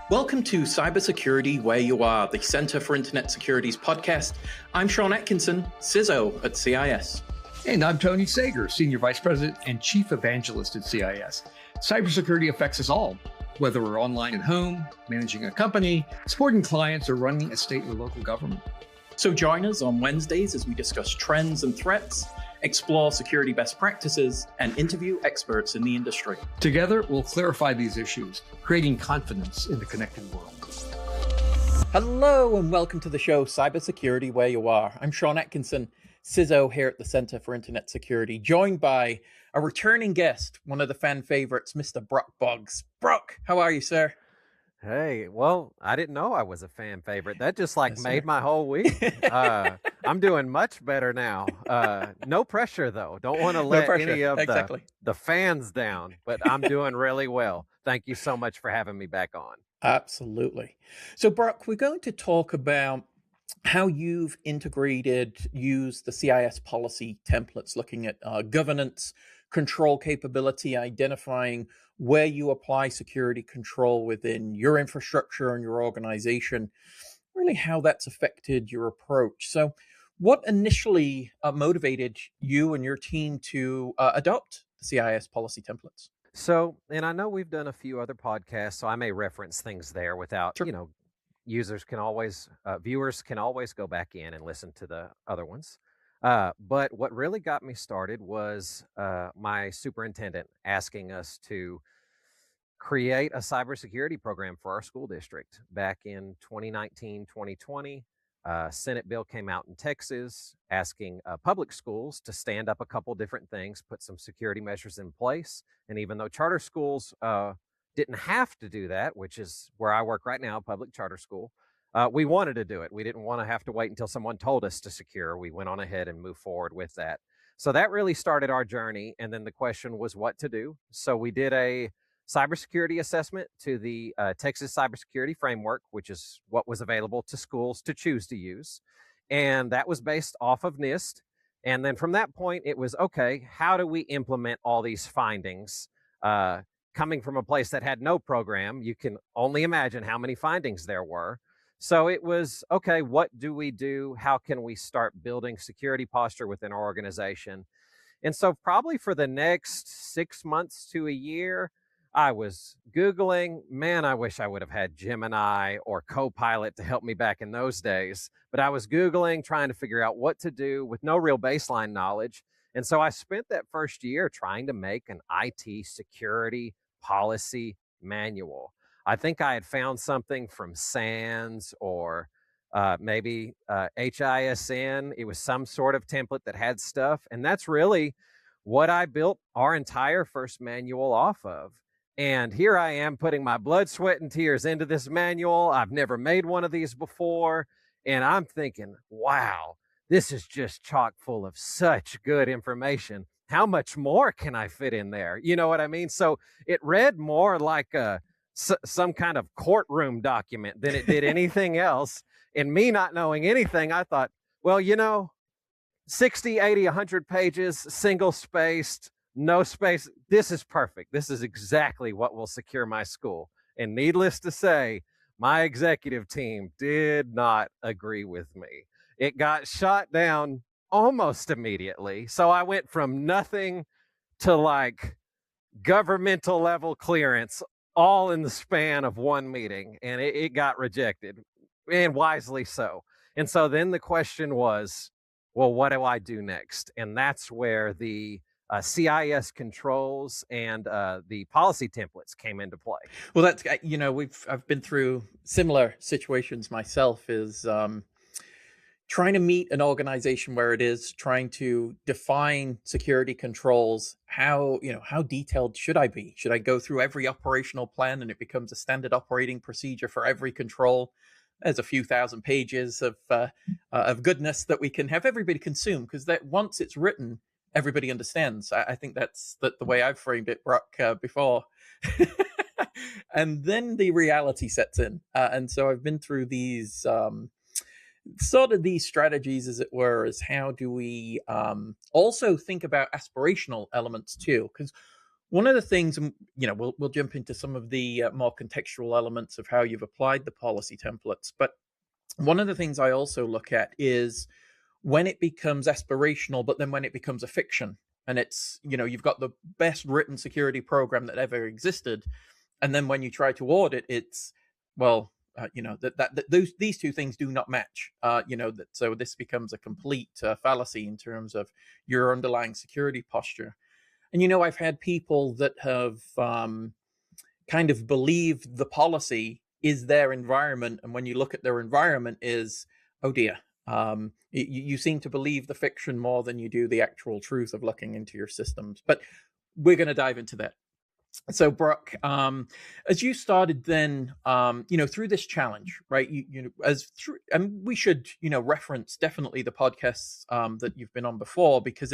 Welcome to Cybersecurity Where You Are, the Center for Internet Security's podcast. I'm Sean Atkinson, CISO at CIS. And I'm Tony Sager, Senior Vice President and Chief Evangelist at CIS. Cybersecurity affects us all, whether we're online at home, managing a company, supporting clients, or running a state or local government. So join us on Wednesdays as we discuss trends and threats, explore security best practices, and interview experts in the industry. Together, we'll clarify these issues, creating confidence in the connected world. Hello and welcome to the show, Cybersecurity Where You Are. I'm Sean Atkinson, CISO here at the Center for Internet Security, joined by a returning guest, one of the fan favorites, Mr. Brock Boggs. Brock, how are you, sir? Hey, well, I didn't know I was a fan favorite. That just made my whole week. I'm doing much better now. No pressure though. Don't want to let any of the fans down, but I'm doing really well. Thank you so much for having me back on. Absolutely. So Brock, we're going to talk about how you've used the CIS policy templates, looking at governance, control capability, identifying where you apply security control within your infrastructure and your organization, really how that's affected your approach. So what initially motivated you and your team to adopt the CIS policy templates? So, and I know we've done a few other podcasts, so I may reference things there without, Sure. Viewers can always go back in and listen to the other ones. But what really got me started was my superintendent asking us to create a cybersecurity program for our school district back in 2019, 2020. Senate bill came out in Texas asking public schools to stand up a couple different things, put some security measures in place. And even though charter schools didn't have to do that, which is where I work right now, public charter school, we wanted to do it. We didn't want to have to wait until someone told us to secure. We went on ahead and moved forward with that. So that really started our journey. And then the question was what to do. So we did a cybersecurity assessment to the Texas Cybersecurity Framework, which is what was available to schools to choose to use. And that was based off of NIST. And then from that point, it was, okay, how do we implement all these findings? Coming from a place that had no program, you can only imagine how many findings there were. So it was, okay, what do we do? How can we start building security posture within our organization? And so probably for the next 6 months to a year, I was Googling. Man, I wish I would have had Gemini or Copilot to help me back in those days. But I was Googling, trying to figure out what to do with no real baseline knowledge. And so I spent that first year trying to make an IT security policy manual. I think I had found something from SANS or maybe HISN. It was some sort of template that had stuff. And that's really what I built our entire first manual off of. And here I am putting my blood, sweat, and tears into this manual. I've never made one of these before. And I'm thinking, wow, this is just chock full of such good information. How much more can I fit in there? You know what I mean? So it read more like some kind of courtroom document than it did anything else. And me not knowing anything, I thought, well, 60, 80, 100 pages, single spaced, no space. This is perfect. This is exactly what will secure my school. And needless to say, my executive team did not agree with me. It got shot down almost immediately. So I went from nothing to governmental level clearance all in the span of one meeting. And it got rejected, and wisely so. And so then the question was, well, what do I do next? And that's where the CIS controls and the policy templates came into play. Well, that's, I've been through similar situations myself, is trying to meet an organization where it is trying to define security controls. How detailed should I be? Should I go through every operational plan and it becomes a standard operating procedure for every control? There's a few thousand pages of goodness that we can have everybody consume, because that once it's written, everybody understands. I think that's the way I've framed it, Brock, before. And then the reality sets in. And so I've been through these sort of these strategies, as it were, as how do we also think about aspirational elements too? Because One of the things, we'll jump into some of the more contextual elements of how you've applied the policy templates. But one of the things I also look at is when it becomes aspirational, but then when it becomes a fiction, and it's, you've got the best written security program that ever existed, and then when you try to audit, it's, well, these two things do not match. So this becomes a complete fallacy in terms of your underlying security posture. And I've had people that have kind of believed the policy is their environment, and when you look at their environment, is, oh dear. You seem to believe the fiction more than you do the actual truth of looking into your systems. But we're going to dive into that. So, Brock, as you started then, through this challenge, right? And we should, reference definitely the podcasts that you've been on before, because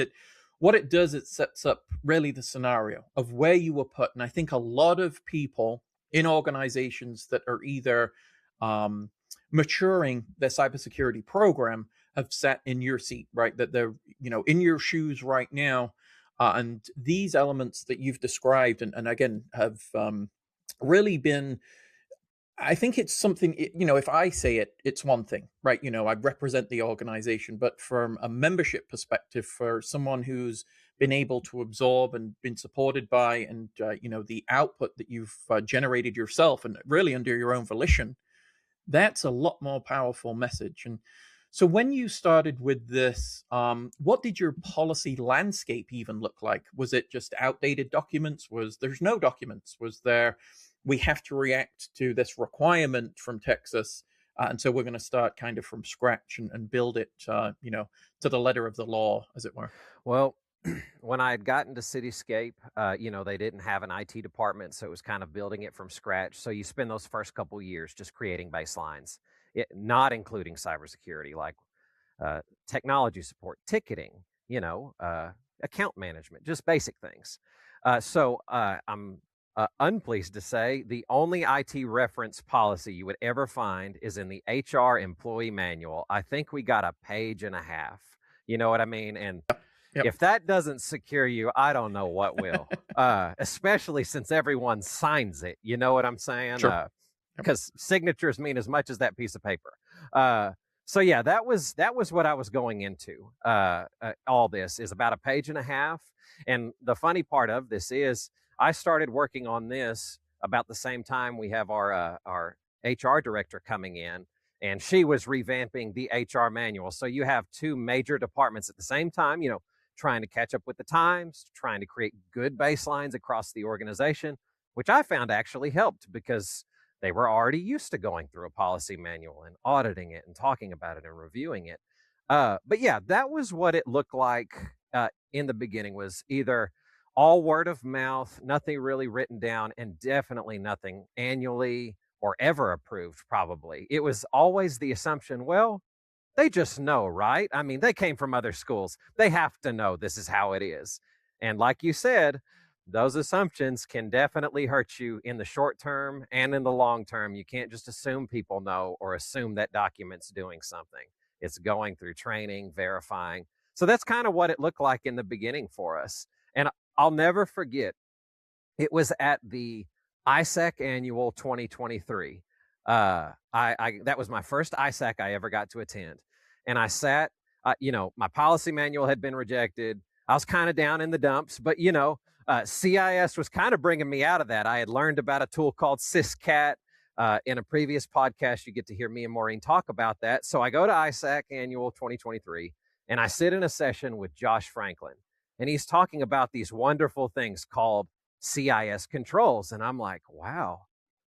what it does, it sets up really the scenario of where you were put. And I think a lot of people in organizations that are either maturing their cybersecurity program have sat in your seat, right? That they're, in your shoes right now. And these elements that you've described, and again, have really been, I think it's something, if I say it, it's one thing, right? I represent the organization, but from a membership perspective, for someone who's been able to absorb and been supported by, and, the output that you've generated yourself and really under your own volition, that's a lot more powerful message. And so when you started with this, what did your policy landscape even look like? Was it just outdated documents? There's no documents? Was there, we have to react to this requirement from Texas, and so we're going to start kind of from scratch and build it, to the letter of the law, as it were? Well, when I had gotten to Cityscape, they didn't have an IT department, so it was kind of building it from scratch. So you spend those first couple years just creating baselines, not including cybersecurity, like technology support, ticketing, account management, just basic things. I'm unpleased to say the only IT reference policy you would ever find is in the HR employee manual. I think we got a page and a half. You know what I mean? And Yep. if that doesn't secure you, I don't know what will. Especially since everyone signs it. You know what I'm saying? Sure. Because signatures mean as much as that piece of paper. So yeah, that was what I was going into. All this is about a page and a half. And the funny part of this is I started working on this about the same time we have our HR director coming in, and she was revamping the HR manual. So you have two major departments at the same time, trying to catch up with the times, trying to create good baselines across the organization, which I found actually helped because they were already used to going through a policy manual and auditing it and talking about it and reviewing it. But yeah, that was what it looked like in the beginning, was either all word of mouth, nothing really written down, and definitely nothing annually or ever approved, probably. It was always the assumption, well, they just know, right? I mean, they came from other schools. They have to know this is how it is. And like you said, those assumptions can definitely hurt you in the short term and in the long term. You can't just assume people know or assume that document's doing something. It's going through training, verifying. So that's kind of what it looked like in the beginning for us. And I'll never forget, it was at the ISAC Annual 2023. That was my first ISAC I ever got to attend. And I sat, my policy manual had been rejected. I was kind of down in the dumps, but CIS was kind of bringing me out of that. I had learned about a tool called SysCat. In a previous podcast, you get to hear me and Maureen talk about that. So I go to ISAC Annual 2023, and I sit in a session with Josh Franklin, and he's talking about these wonderful things called CIS controls. And I'm like, wow,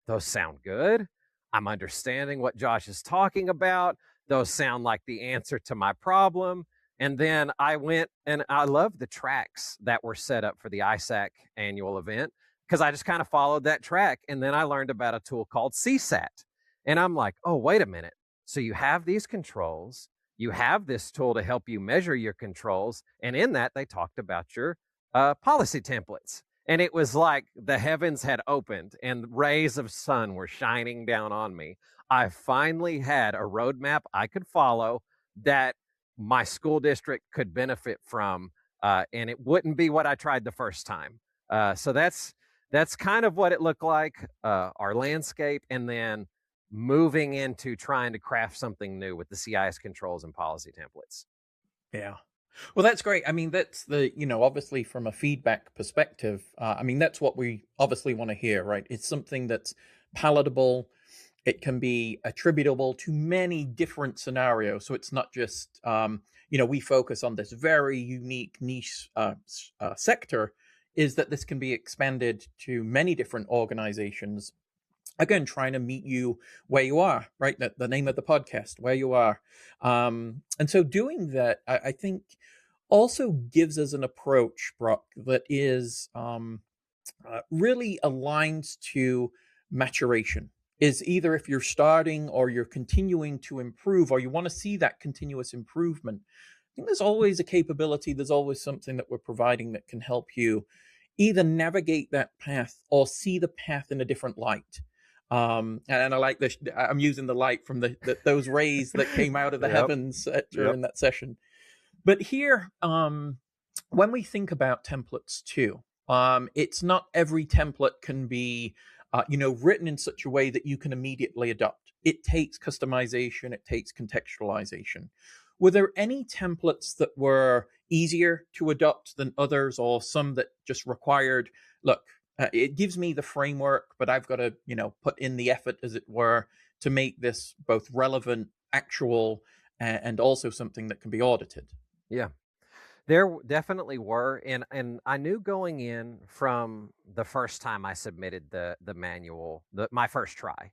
those sound good. I'm understanding what Josh is talking about. Those sound like the answer to my problem. And then I went, and I love the tracks that were set up for the ISAC annual event, because I just kind of followed that track. And then I learned about a tool called CSAT. And I'm like, oh, wait a minute. So you have these controls, you have this tool to help you measure your controls. And in that, they talked about your policy templates. And it was like the heavens had opened and rays of sun were shining down on me. I finally had a roadmap I could follow that my school district could benefit from. And it wouldn't be what I tried the first time. So that's kind of what it looked like, our landscape, and then moving into trying to craft something new with the CIS controls and policy templates. Yeah. Well, that's great. I mean, that's obviously from a feedback perspective, I mean, that's what we obviously want to hear, right? It's something that's palatable. It can be attributable to many different scenarios. So it's not just, we focus on this very unique niche sector, is that this can be expanded to many different organizations. Again, trying to meet you where you are, right? The name of the podcast, where you are. And so doing that, I think also gives us an approach, Brock, that is really aligns to maturation. Is either if you're starting or you're continuing to improve, or you want to see that continuous improvement. I think there's always a capability, there's always something that we're providing that can help you either navigate that path or see the path in a different light. And I like this. I'm using the light from those rays that came out of the heavens during that session. But here, when we think about templates too, it's not every template can be, written in such a way that you can immediately adopt. It takes customization. It takes contextualization. Were there any templates that were easier to adopt than others, or some that just required, look, it gives me the framework, but I've got to, put in the effort, as it were, to make this both relevant, actual, and also something that can be audited? Yeah, there definitely were, and I knew going in from the first time I submitted the manual, my first try,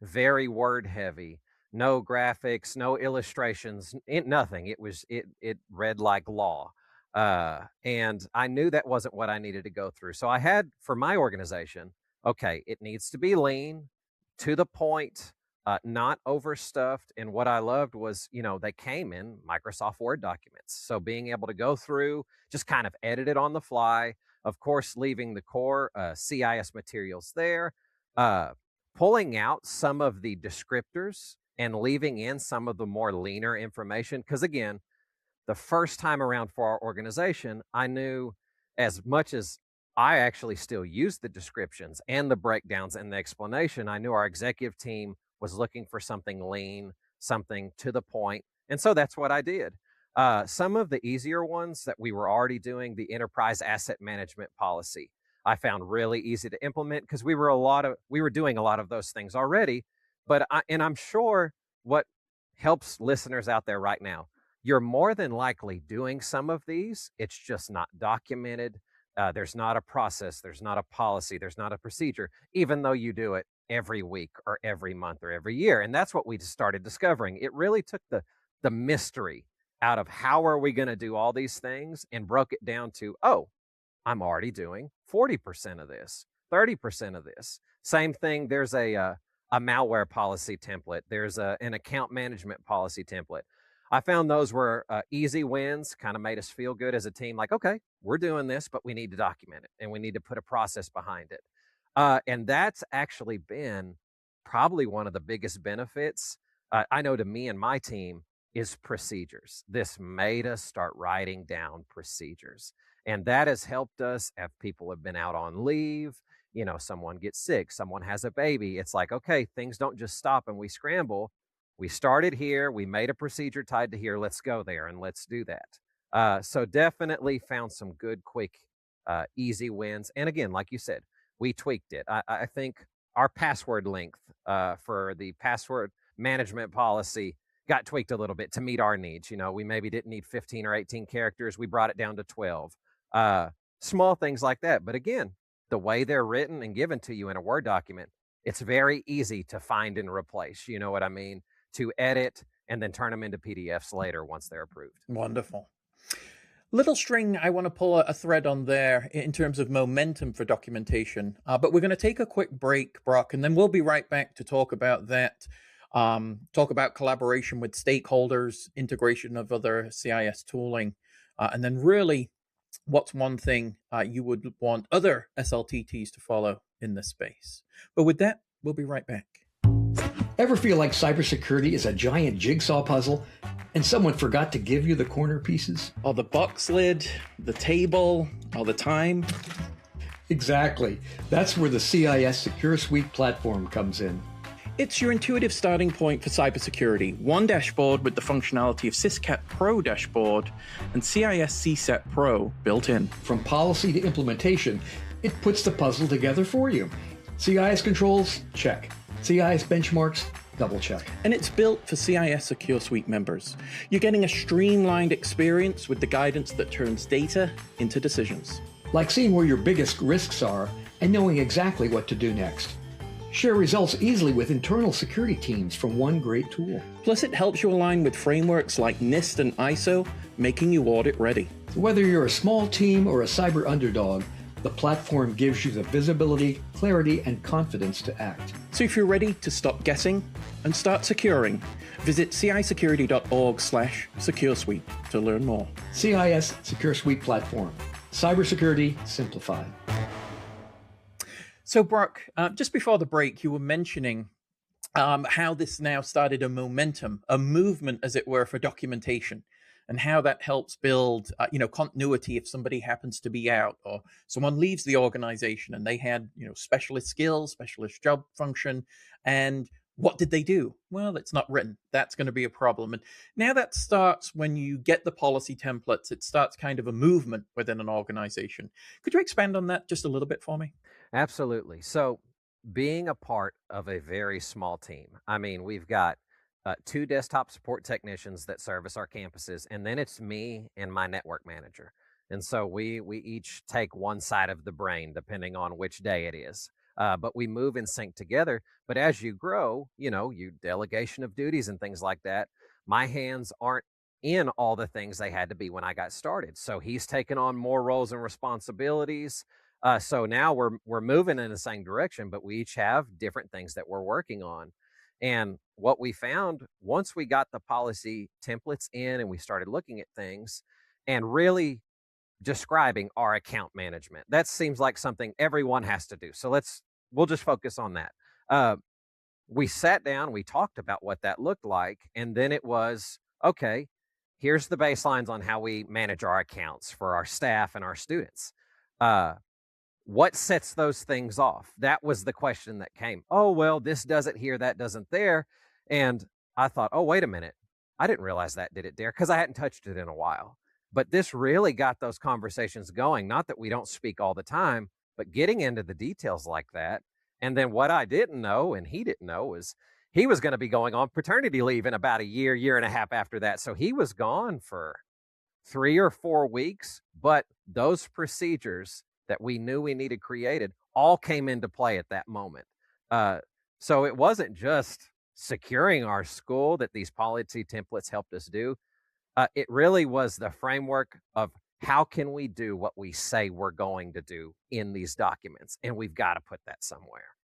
very word heavy, no graphics, no illustrations, nothing. It read like law. And I knew that wasn't what I needed to go through. So I had, for my organization, okay, it needs to be lean, to the point, not overstuffed. And what I loved was, they came in Microsoft Word documents. So being able to go through, just kind of edit it on the fly, of course, leaving the core CIS materials there, pulling out some of the descriptors and leaving in some of the more leaner information. Because again, the first time around for our organization, I knew, as much as I actually still use the descriptions and the breakdowns and the explanation, I knew our executive team was looking for something lean, something to the point. And so that's what I did. Some of the easier ones that we were already doing, the enterprise asset management policy, I found really easy to implement because we were doing a lot of those things already. But I'm sure what helps listeners out there right now, you're more than likely doing some of these. It's just not documented. There's not a process. There's not a policy. There's not a procedure, even though you do it every week or every month or every year. And that's what we started discovering. It really took the mystery out of how are we going to do all these things and broke it down to, oh, I'm already doing 40% of this, 30% of this. Same thing. There's a malware policy template. There's an account management policy template. I found those were easy wins, kind of made us feel good as a team, like, okay, we're doing this, but we need to document it and we need to put a process behind it. And that's actually been probably one of the biggest benefits, I know, to me and my team, is procedures. This made us start writing down procedures. And that has helped us if people have been out on leave, someone gets sick, someone has a baby. It's like, okay, things don't just stop and we scramble. We started here, we made a procedure tied to here, let's go there and let's do that. So definitely found some good, quick, easy wins. And again, like you said, we tweaked it. I think our password length for the password management policy got tweaked a little bit to meet our needs. We maybe didn't need 15 or 18 characters. We brought it down to 12. Small things like that. But again, the way they're written and given to you in a Word document, it's very easy to find and replace. You know what I mean? To edit and then turn them into PDFs later once they're approved. Wonderful. Little string I want to pull a thread on there in terms of momentum for documentation. But we're going to take a quick break, Brock, and then we'll be right back to talk about that. Talk about collaboration with stakeholders, integration of other CIS tooling, and then really what's one thing you would want other SLTTs to follow in this space. But with that, we'll be right back. Ever feel like cybersecurity is a giant jigsaw puzzle and someone forgot to give you the corner pieces? Or the box lid, the table, or the time. Exactly. That's where the CIS Secure Suite platform comes in. It's your intuitive starting point for cybersecurity. One dashboard with the functionality of Syscat Pro dashboard and CIS CSET Pro built in. From policy to implementation, it puts the puzzle together for you. CIS controls, check. CIS benchmarks, double check. And it's built for CIS Secure Suite members. You're getting a streamlined experience with the guidance that turns data into decisions. Like seeing where your biggest risks are and knowing exactly what to do next. Share results easily with internal security teams from one great tool. Plus, it helps you align with frameworks like NIST and ISO, making you audit ready. Whether you're a small team or a cyber underdog, the platform gives you the visibility, clarity, and confidence to act. So if you're ready to stop guessing and start securing, visit cisecurity.org/securesuite to learn more. CIS Secure Suite Platform. Cybersecurity simplified. So Brock, just before the break, you were mentioning how this now started a momentum, a movement, as it were, for documentation, and how that helps build, continuity if somebody happens to be out or someone leaves the organization and they had, specialist skills, specialist job function, and what did they do? Well, it's not written. That's going to be a problem. And now that starts when you get the policy templates, it starts kind of a movement within an organization. Could you expand on that just a little bit for me? Absolutely. So being a part of a very small team, I mean, we've got 2 desktop support technicians that service our campuses, and then it's me and my network manager. And so we each take one side of the brain, depending on which day it is. But we move in sync together. But as you grow, you delegation of duties and things like that. My hands aren't in all the things they had to be when I got started. So he's taken on more roles and responsibilities. So now we're moving in the same direction, but we each have different things that we're working on. And what we found once we got the policy templates in and we started looking at things and really describing our account management, that seems like something everyone has to do. So we'll just focus on that. We sat down, we talked about what that looked like, and then it was, okay, here's the baselines on how we manage our accounts for our staff and our students. What sets those things off? That was the question that came. Oh, well, this does it here, that doesn't there. And I thought, oh, wait a minute. I didn't realize that did it there because I hadn't touched it in a while. But this really got those conversations going. Not that we don't speak all the time, but getting into the details like that. And then what I didn't know and he didn't know was he was going to be going on paternity leave in about a year and a half after that. So he was gone for 3 or 4 weeks, but those procedures that we knew we needed created all came into play at that moment. So it wasn't just securing our school that these policy templates helped us do. It really was the framework of how can we do what we say we're going to do in these documents, and we've got to put that somewhere.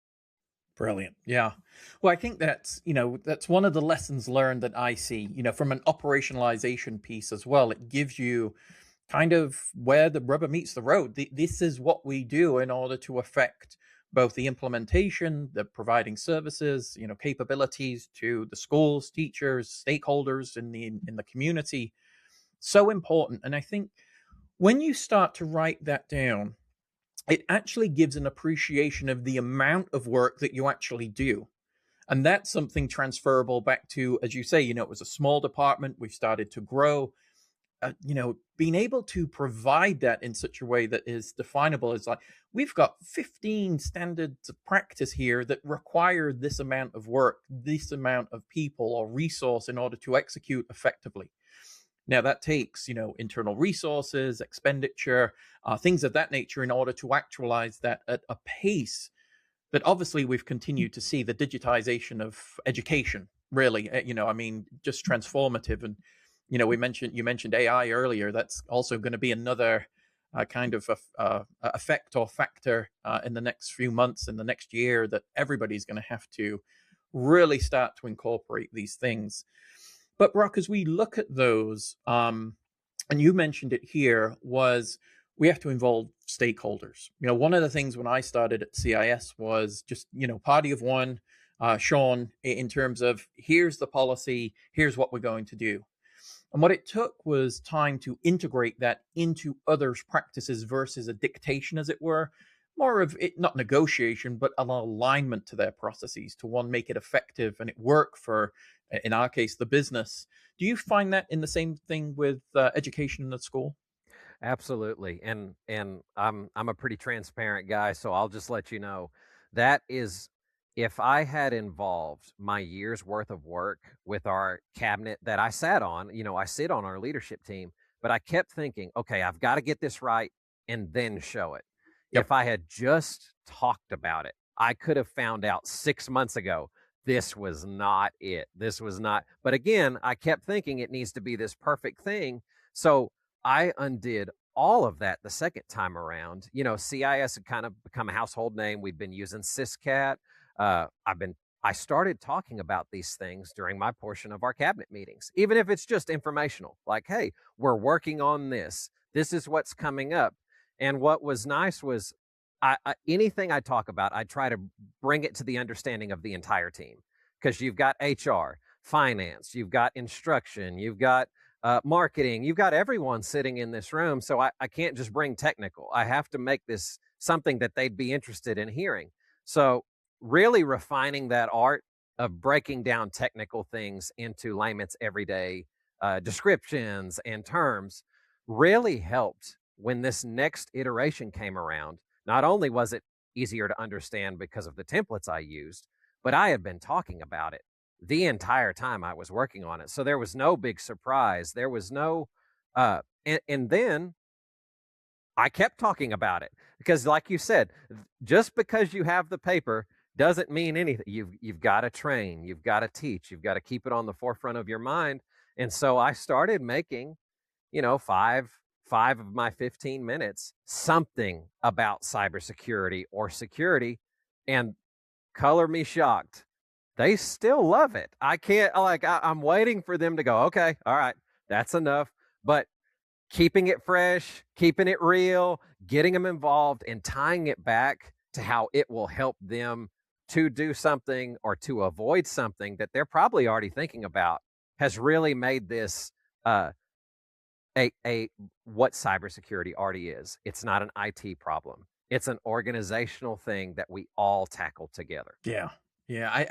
Brilliant. Yeah. Well, I think that's one of the lessons learned that I see, from an operationalization piece as well. It gives you kind of where the rubber meets the road. This is what we do in order to affect both the implementation, the providing services, capabilities to the schools, teachers, stakeholders in the community. So important. And I think when you start to write that down, it actually gives an appreciation of the amount of work that you actually do. And that's something transferable back to, as you say, it was a small department. We've started to grow. Being able to provide that in such a way that is definable is like, we've got 15 standards of practice here that require this amount of work, this amount of people or resource in order to execute effectively. Now that takes, internal resources, expenditure, things of that nature in order to actualize that at a pace that obviously we've continued to see the digitization of education, really, just transformative. And you mentioned AI earlier. That's also going to be another kind of effect or factor in the next few months, in the next year, that everybody's going to have to really start to incorporate these things. But Brock, as we look at those, and you mentioned it here, was we have to involve stakeholders. One of the things when I started at CIS was just, party of one, Sean, in terms of here's the policy, here's what we're going to do. And what it took was time to integrate that into others' practices versus a dictation, as it were. more of it, not negotiation, but an alignment to their processes to one, make it effective and it work for, in our case, the business. Do you find that in the same thing with education in the school? Absolutely. And I'm a pretty transparent guy, so I'll just let you know that is if I had involved my year's worth of work with our cabinet that I sat on, I sit on our leadership team, but I kept thinking, okay, I've got to get this right and then show it. Yep. If I had just talked about it, I could have found out 6 months ago this was not it. This was not. But again, I kept thinking it needs to be this perfect thing. So I undid all of that the second time around. CIS had kind of become a household name. We've been using Syscat. Uh, I've been I started talking about these things during my portion of our cabinet meetings, even if it's just informational, like, hey, we're working on this. This is what's coming up. And what was nice was anything I talk about, I try to bring it to the understanding of the entire team because you've got HR, finance, you've got instruction, you've got marketing. You've got everyone sitting in this room. So I can't just bring technical. I have to make this something that they'd be interested in hearing. So, really refining that art of breaking down technical things into layman's everyday descriptions and terms really helped when this next iteration came around. Not only was it easier to understand because of the templates I used, but I had been talking about it the entire time I was working on it. So there was no big surprise. There was no, and then I kept talking about it because, like you said, just because you have the paper doesn't mean anything. You've got to train, you've got to teach, you've got to keep it on the forefront of your mind. And so I started making, five of my 15 minutes something about cybersecurity or security, and color me shocked, they still love it. I can't I'm waiting for them to go, okay, all right, that's enough. But keeping it fresh, keeping it real, getting them involved and tying it back to how it will help them to do something or to avoid something that they're probably already thinking about has really made this a what cybersecurity already is. It's not an IT problem. It's an organizational thing that we all tackle together. Yeah. Yeah,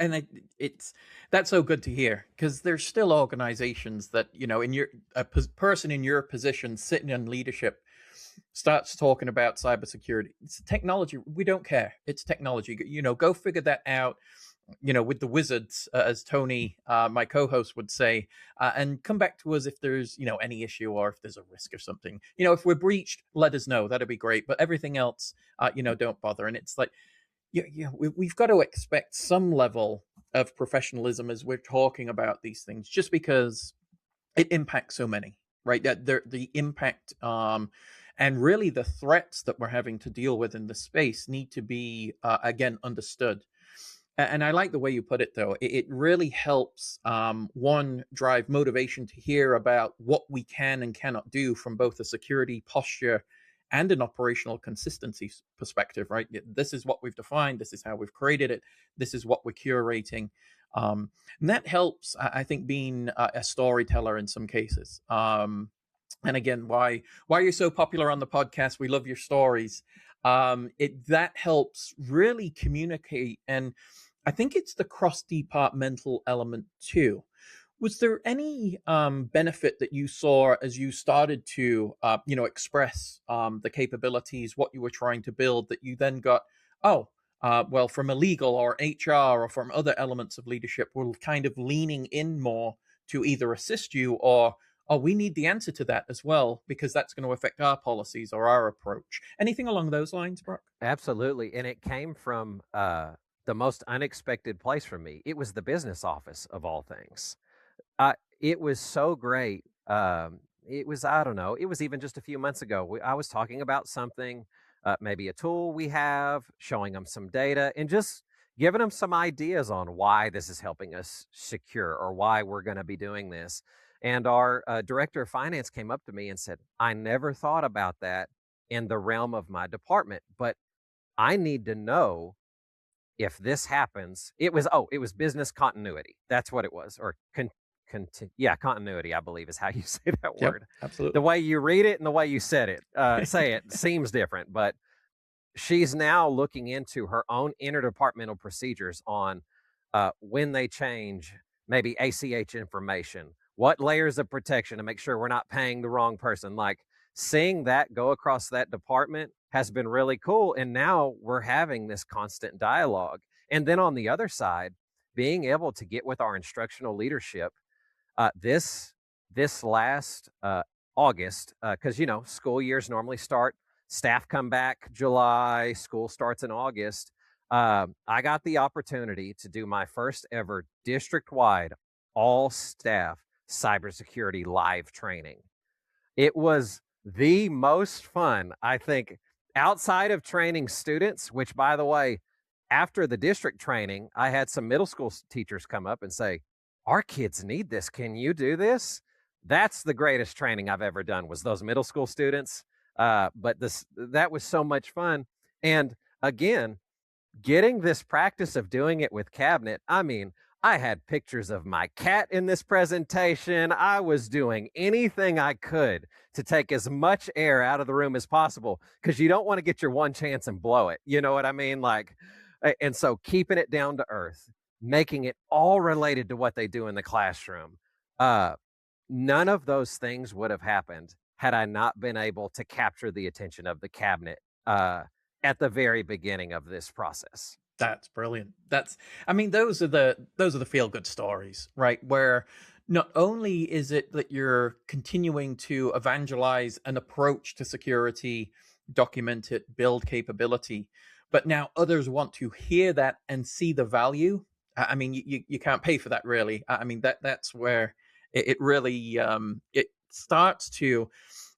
it's that's so good to hear because there's still organizations that, in person in your position sitting in leadership starts talking about cybersecurity. It's technology. We don't care. It's technology. Go figure that out. With the wizards, as Tony, my co-host, would say, and come back to us if there's any issue or if there's a risk of something. If we're breached, let us know. That'd be great. But everything else, don't bother. And it's like, yeah, we've got to expect some level of professionalism as we're talking about these things, just because it impacts so many, right? That the impact, and really the threats that we're having to deal with in the space need to be again understood. And I like the way you put it, though. It really helps, one, drive motivation to hear about what we can and cannot do from both a security posture and an operational consistency perspective, right? This is what we've defined. This is how we've created it. This is what we're curating. And that helps, I think, being a storyteller in some cases. And again, why you're so popular on the podcast. We love your stories. That helps really communicate, and I think it's the cross-departmental element too. Was there any benefit that you saw as you started to, express the capabilities, what you were trying to build, that you then got, well, from a legal or HR or from other elements of leadership, were kind of leaning in more to either assist you or, oh, we need the answer to that as well, because that's going to affect our policies or our approach. Anything along those lines, Brock? Absolutely. And it came from the most unexpected place for me. It was the business office of all things. It was so great. It was, I don't know, it was even just a few months ago. I was talking about something, maybe a tool we have, showing them some data, and just giving them some ideas on why this is helping us secure or why we're going to be doing this. And our director of finance came up to me and said, I never thought about that in the realm of my department, but I need to know if this happens. It was business continuity. That's what it was, or continuity, I believe is how you say that Yep, word. absolutely. The way you read it and the way you say it seems different, but she's now looking into her own interdepartmental procedures on when they change maybe ACH information, what layers of protection to make sure we're not paying the wrong person. Like, seeing that go across that department has been really cool. And now we're having this constant dialogue. And then on the other side, being able to get with our instructional leadership this last August, because school years normally start, staff come back July, school starts in August. I got the opportunity to do my first ever district-wide all staff cybersecurity live training. It was the most fun, I think, outside of training students, which, by the way, after the district training, I had some middle school teachers come up and say, our kids need this. Can you do this? That's the greatest training I've ever done, was those middle school students. But that was so much fun. And again, getting this practice of doing it with cabinet, I mean, I had pictures of my cat in this presentation. I was doing anything I could to take as much air out of the room as possible, because you don't want to get your one chance and blow it. You know what I mean? Like, and so keeping it down to earth, making it all related to what they do in the classroom. None of those things would have happened had I not been able to capture the attention of the cabinet at the very beginning of this process. That's brilliant. I mean, those are the feel good stories, right? Where not only is it that you're continuing to evangelize an approach to security, document it, build capability, but now others want to hear that and see the value. I mean, you can't pay for that, really. I mean, that's where it really it starts to.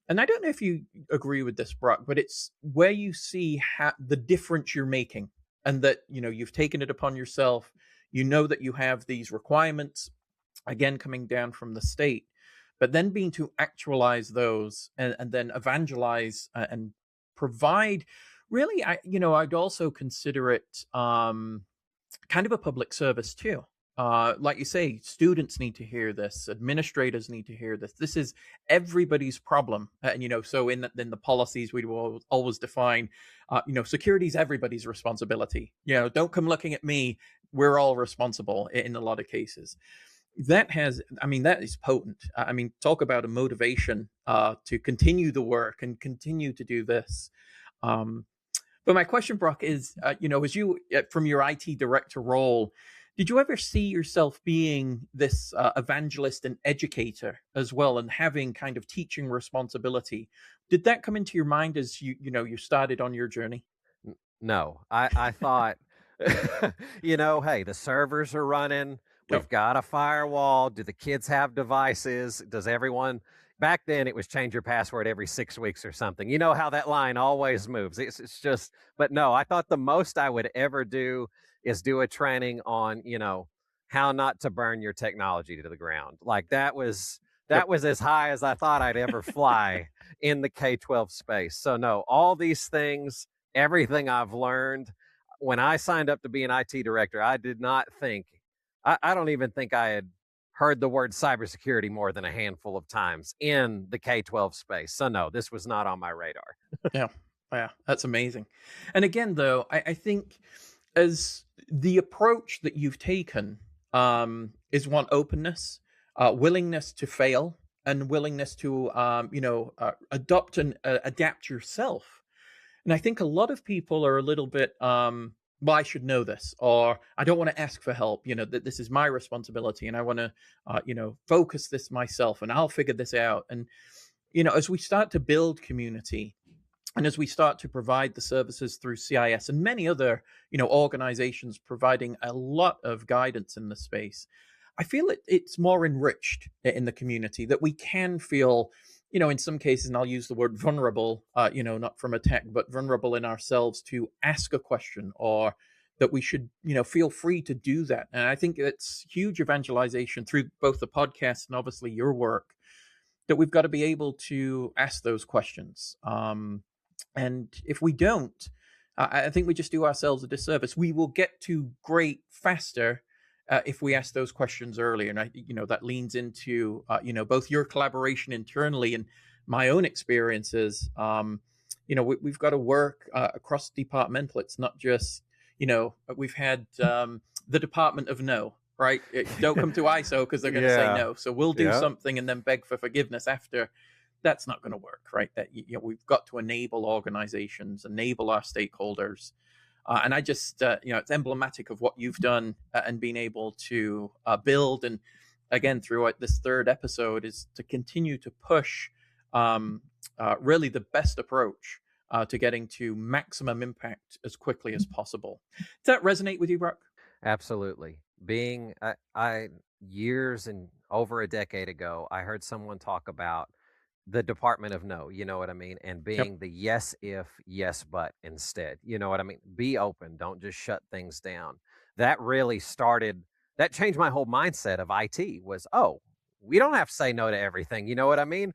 And I don't know if you agree with this, Brock, but it's where you see the difference you're making, and that you've taken it upon yourself. You know that you have these requirements, again coming down from the state, but then being to actualize those and then evangelize and provide. Really, I'd also consider it kind of a public service too. Like you say, students need to hear this, administrators need to hear this. This is everybody's problem. And, so in the policies, we will always define, security is everybody's responsibility. Don't come looking at me. We're all responsible in a lot of cases. That is potent. I mean, talk about a motivation to continue the work and continue to do this. But my question, Brock, is, as you, from your IT director role, did you ever see yourself being this evangelist and educator as well, and having kind of teaching responsibility? Did that come into your mind as you started on your journey? No, I thought, hey, the servers are running. We've got a firewall. Do the kids have devices? Does everyone? Back then, it was change your password every 6 weeks or something. You know how that line always moves. It's just, but no, I thought the most I would ever do is do a training on, how not to burn your technology to the ground. Like, that was as high as I thought I'd ever fly in the K-12 space. So no, all these things, everything I've learned, when I signed up to be an IT director, I did not think, I don't even think I had heard the word cybersecurity more than a handful of times in the K-12 space. So no, this was not on my radar. Yeah, that's amazing. And again, though, I think as the approach that you've taken is one: openness, willingness to fail, and willingness to adopt and adapt yourself. And I think a lot of people are a little bit well, I should know this, or I don't want to ask for help. That this is my responsibility, and I want to focus this myself, and I'll figure this out. And as we start to build community, and as we start to provide the services through CIS and many other, organizations providing a lot of guidance in the space, I feel it's more enriched in the community, that we can feel, in some cases, and I'll use the word vulnerable, not from attack, but vulnerable in ourselves to ask a question, or that we should, feel free to do that. And I think it's huge evangelization through both the podcast and obviously your work, that we've got to be able to ask those questions. And if we don't, I think we just do ourselves a disservice. We will get to great faster if we ask those questions earlier. And that leans into both your collaboration internally and my own experiences. we've got to work across departmental. It's not just, we've had the Department of No, right? Don't come to ISO because they're going to say Yeah. no. So we'll do Yeah. something and then beg for forgiveness after. That's not going to work, right? That we've got to enable organizations, enable our stakeholders, and I just it's emblematic of what you've done and being able to build. And again, throughout this third episode, is to continue to push really the best approach to getting to maximum impact as quickly as possible. Does that resonate with you, Brock? Absolutely. Being I years and over a decade ago, I heard someone talk about the Department of No, you know what I mean? And Yep. being the yes if, yes but instead. You know what I mean? Be open, don't just shut things down. That really started that changed my whole mindset of IT was, oh, we don't have to say no to everything. You know what I mean?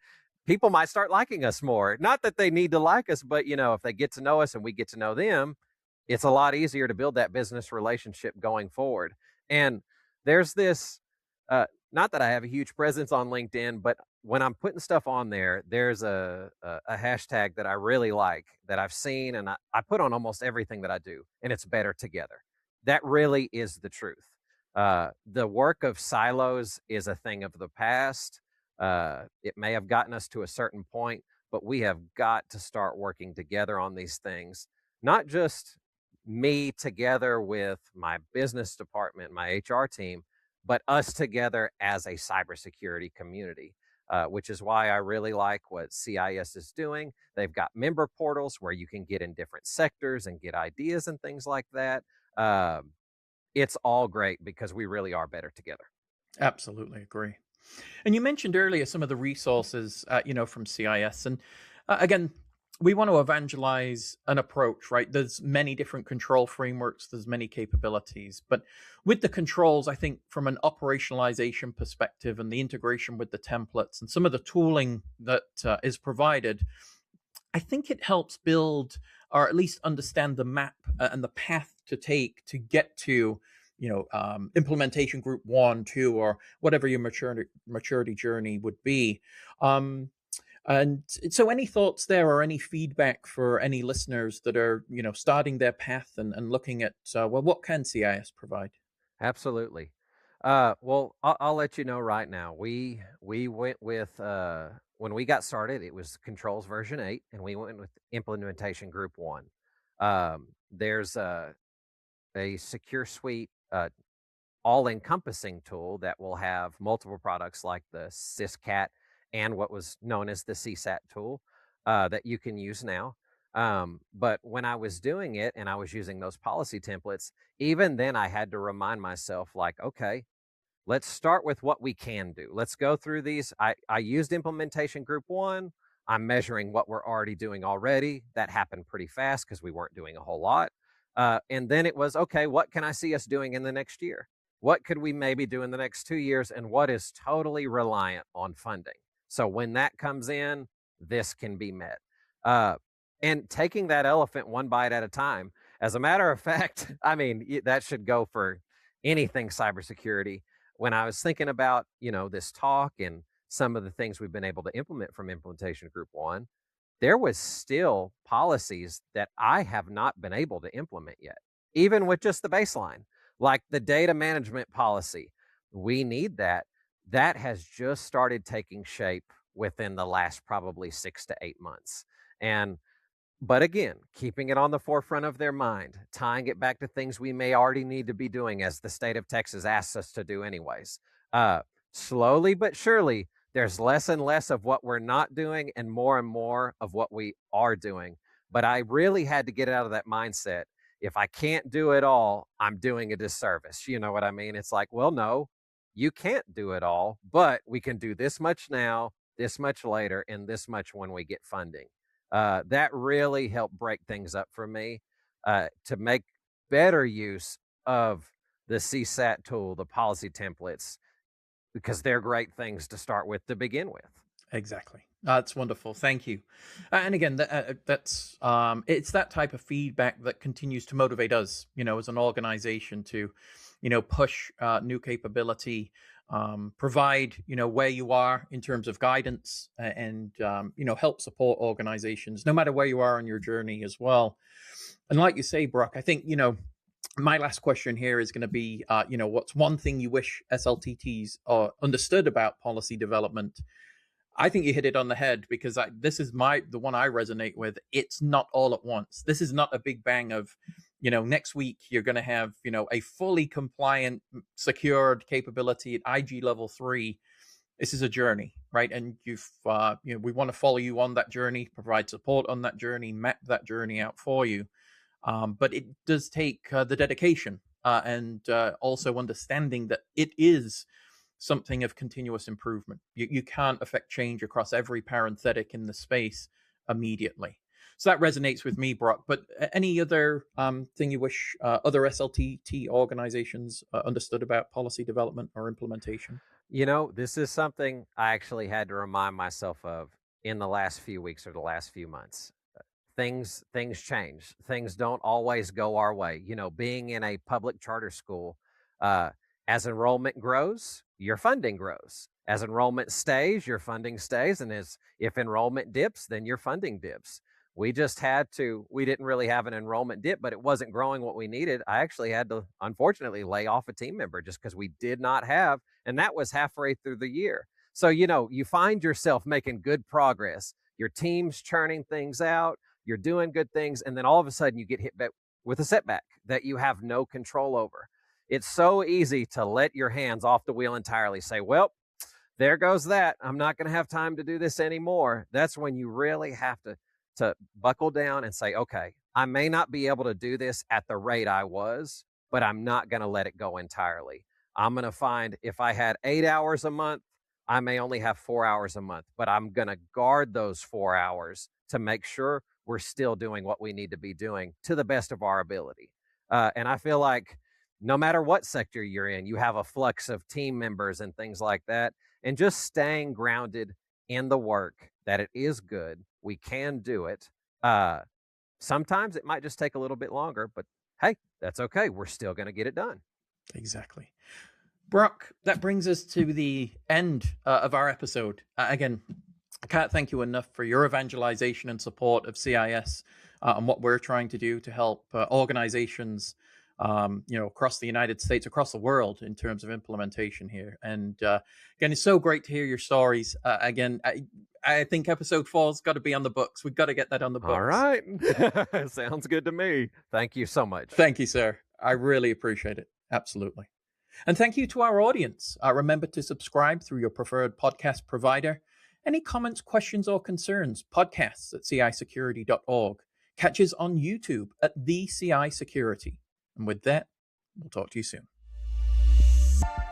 People might start liking us more. Not that they need to like us, but if they get to know us and we get to know them, it's a lot easier to build that business relationship going forward. And there's this not that I have a huge presence on LinkedIn, but when I'm putting stuff on there, there's a hashtag that I really like that I've seen and I put on almost everything that I do, and it's better together. That really is the truth. The work of silos is a thing of the past. It may have gotten us to a certain point, but we have got to start working together on these things, not just me together with my business department, my HR team, but us together as a cybersecurity community, which is why I really like what CIS is doing. They've got member portals where you can get in different sectors and get ideas and things like that. It's all great because we really are better together. Absolutely agree. And you mentioned earlier some of the resources, from CIS. And again, we want to evangelize an approach, right? There's many different control frameworks, there's many capabilities. But with the controls, I think from an operationalization perspective and the integration with the templates and some of the tooling that is provided, I think it helps build or at least understand the map and the path to take to get to implementation group 1, 2, or whatever your maturity journey would be. And so any thoughts there or any feedback for any listeners that are starting their path and looking at what can CIS provide? Absolutely. Well, I'll let you know right now. We went with when we got started, it was Controls version 8, and we went with Implementation Group 1. There's a secure suite all-encompassing tool that will have multiple products like the SysCat and what was known as the CSAT tool that you can use now. But when I was doing it and I was using those policy templates, even then I had to remind myself, like, okay, let's start with what we can do. Let's go through these. I used Implementation Group 1. I'm measuring what we're already doing already. That happened pretty fast because we weren't doing a whole lot. And then it was, okay, what can I see us doing in the next year? What could we maybe do in the next 2 years? And what is totally reliant on funding? So when that comes in, this can be met. And taking that elephant one bite at a time. As a matter of fact, I mean, that should go for anything cybersecurity. When I was thinking about, this talk and some of the things we've been able to implement from Implementation Group 1, there was still policies that I have not been able to implement yet, even with just the baseline, like the data management policy. We need that. That has just started taking shape within the last probably 6 to 8 months. But again, keeping it on the forefront of their mind, tying it back to things we may already need to be doing as the state of Texas asks us to do anyways. Slowly but surely, there's less and less of what we're not doing and more of what we are doing. But I really had to get out of that mindset. If I can't do it all, I'm doing a disservice. You know what I mean? It's like, well, no, you can't do it all, but we can do this much now, this much later, and this much when we get funding. That really helped break things up for me to make better use of the CSAT tool, the policy templates, because they're great things to start with to begin with. Exactly. That's wonderful. Thank you. And again, that's it's that type of feedback that continues to motivate us, as an organization to push new capability, provide, where you are in terms of guidance, and, help support organizations, no matter where you are on your journey as well. And like you say, Brock, I think, my last question here is going to be, what's one thing you wish SLTTs understood about policy development? I think you hit it on the head, because this is the one I resonate with. It's not all at once. This is not a big bang of, next week you're going to have, a fully compliant, secured capability at IG level 3. This is a journey, right? And we want to follow you on that journey, provide support on that journey, map that journey out for you. But it does take the dedication and also understanding that it is something of continuous improvement. You can't affect change across every parenthetic in the space immediately. So that resonates with me, Brock. But any other thing you wish other SLTT organizations understood about policy development or implementation? This is something I actually had to remind myself of in the last few weeks or the last few months. Things change. Things don't always go our way. Being in a public charter school, as enrollment grows, your funding grows. As enrollment stays, your funding stays. And if enrollment dips, then your funding dips. We didn't really have an enrollment dip, but it wasn't growing what we needed. I actually had to, unfortunately, lay off a team member just because we did not have, and that was halfway through the year. So, you find yourself making good progress. Your team's churning things out. You're doing good things. And then all of a sudden you get hit back with a setback that you have no control over. It's so easy to let your hands off the wheel entirely, say, well, there goes that. I'm not going to have time to do this anymore. That's when you really have to buckle down and say, okay, I may not be able to do this at the rate I was, but I'm not going to let it go entirely. I'm going to find, if I had 8 hours a month, I may only have 4 hours a month, but I'm going to guard those 4 hours to make sure we're still doing what we need to be doing to the best of our ability. And I feel like no matter what sector you're in, you have a flux of team members and things like that. And just staying grounded in the work, that it is good, we can do it. Sometimes it might just take a little bit longer, but hey, that's okay. We're still going to get it done. Exactly. Brock, that brings us to the end of our episode. Again, I can't thank you enough for your evangelization and support of CIS and what we're trying to do to help organizations, across the United States, across the world in terms of implementation here. And again, it's so great to hear your stories. Again, I think episode 4's got to be on the books. We've got to get that on the books. All right. Sounds good to me. Thank you so much. Thank you, sir. I really appreciate it. Absolutely. And thank you to our audience. Remember to subscribe through your preferred podcast provider. Any comments, questions, or concerns, podcasts at cisecurity.org. Catch us on YouTube at The CI Security. And with that, we'll talk to you soon.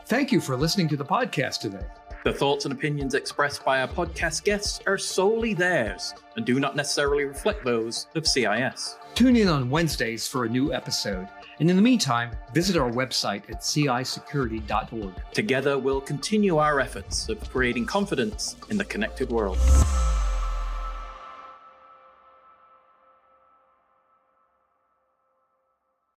Thank you for listening to the podcast today. The thoughts and opinions expressed by our podcast guests are solely theirs and do not necessarily reflect those of CIS. Tune in on Wednesdays for a new episode. And in the meantime, visit our website at cisecurity.org. Together, we'll continue our efforts of creating confidence in the connected world.